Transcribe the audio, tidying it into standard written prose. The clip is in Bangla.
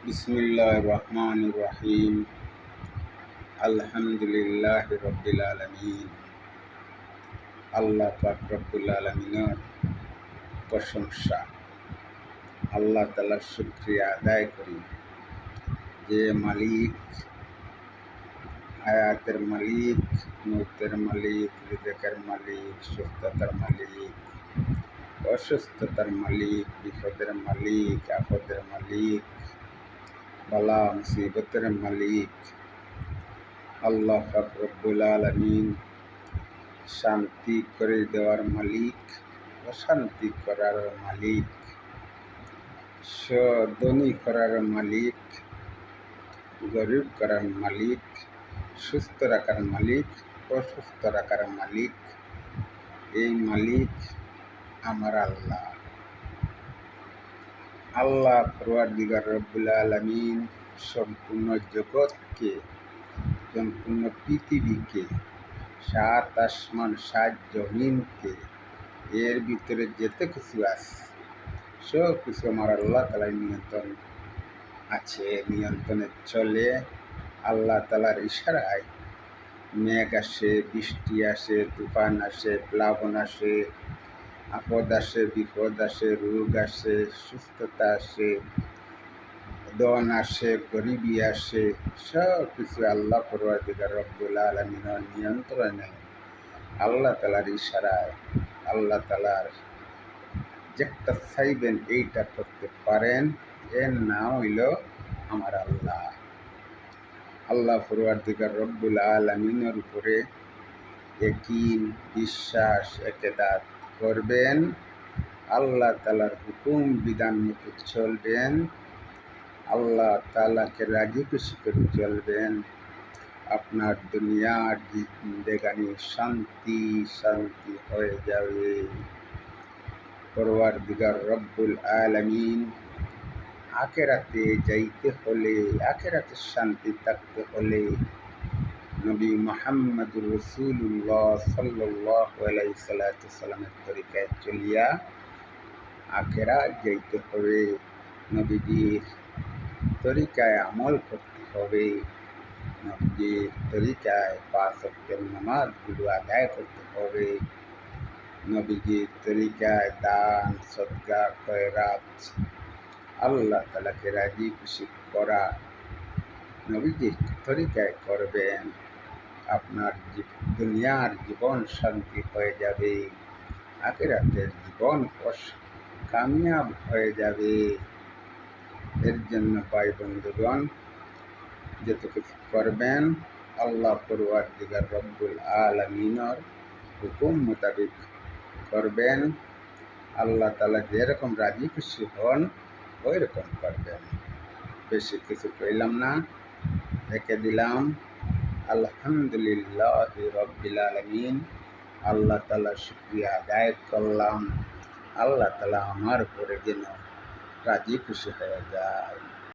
বিসমিল্লাহির রহমানির রহিম। আলহামদুলিল্লাহি রাব্বিল আলামিন। আল্লাহ পাক রব্বুল আলামিনের প্রশংসা, আল্লাহ তাআলার শুকরিয়া আদায় করি, যে মালিক, হায়াতের মালিক, মৌতের মালিক, রিজেকের মালিক, সুস্থতার মালিক, অসুস্থতার মালিক, বিপদের মালিক, আপদের মালিক, বালা মুসিবতের মালিক আল্লাহ পাক রব্বুল আলামিন। শান্তি করে দেওয়ার মালিক, অশান্তি করার মালিক, ধনী করার মালিক, গরিব করার মালিক, সুস্থ রাখার মালিক, অসুস্থ রাখার মালিক। এই মালিক আমার আল্লাহ। আল্লাহ পরওয়ারদিগার রব্বুল আলামিন সম্পূর্ণ জগৎকে, সম্পূর্ণ পৃথিবীকে, 7 আসমান 7 জমিনকে, এর ভিতরে যেতে কিছু আছে সব কিছু আমার আল্লাহ তাআলার নিয়ন্ত্রণ আছে, নিয়ন্ত্রণে চলে। আল্লাহ তাআলার ইশারায় মেঘ আসে, বৃষ্টি আসে, তুফান আসে, প্লাবন আসে, আপদ আসে, বিপদ আসে, রোগ আসে, সুস্থতা আসে, ধন আসে, গরিবি আসে, সব কিছু আল্লাহ পরওয়ারদিগার রব্বুল আলামিনের নিয়ন্ত্রণে, আল্লাহ তাআলার ইশারায়, আল্লাহ তাআলার যেটা চাইবেন এইটা করতে পারেন। এর নাম হইল আমার আল্লাহ। আল্লাহ পরওয়ারদিগার রব্বুল আলামিনের উপরে ইয়াকিন, বিশ্বাস, এতেদাত করবেন। আল্লাহ তাআলার হুকুম বিধান মতো চলবেন। আল্লাহ তাআলাকে রাজি খুশি করে চলবেন। আপনার দুনিয়ার জিন্দেগানি শান্তি শান্তি হয়ে যাবে। পরওয়ারদিগার রব্বুল আলামিন আখিরাতে যাইতে হলে, আখিরাতে শান্তি থাকতে হলে নবী মুহাম্মদুর রাসূলুল্লাহ সাল্লাল্লাহু আলাইহি সাল্লামের তরিকায় চলিয়া আখিরাত যাইতে হবে। নবীজির তরিকায় আমল করতে হবে। নবীজির তরিকায় 5 ওয়াক্তের নামাজগুলো আদায় করতে হবে। নবীজির তরিকায় দান, সদকা, খয়রাত, আল্লাহ তাআলাকে রাজি খুশি করা নবীজির তরিকায় করবেন। আপনার দুনিয়ার জীবন শান্তি হয়ে যাবে, আখিরাতের জীবন কামিয়াব হয়ে যাবে। এর জন্য ভাই বন্ধুগণ, যত কিছু করবেন আল্লাহ পরওয়ারদিগার রব্বুল আলামিনের হুকুম মোতাবেক করবেন। আল্লাহ তাআলা যেরকম রাজি খুশি হন ওই রকম করবেন। বেশি কিছু কইলাম না, রেখে দিলাম। আলহামদুলিল্লাহি রাব্বিল আলামিন। আল্লাহ তাআলার শুকরিয়া আদায় করলাম। আল্লাহ তাআলা আমার উপরে যেন রাজি খুশি হয়ে যায়।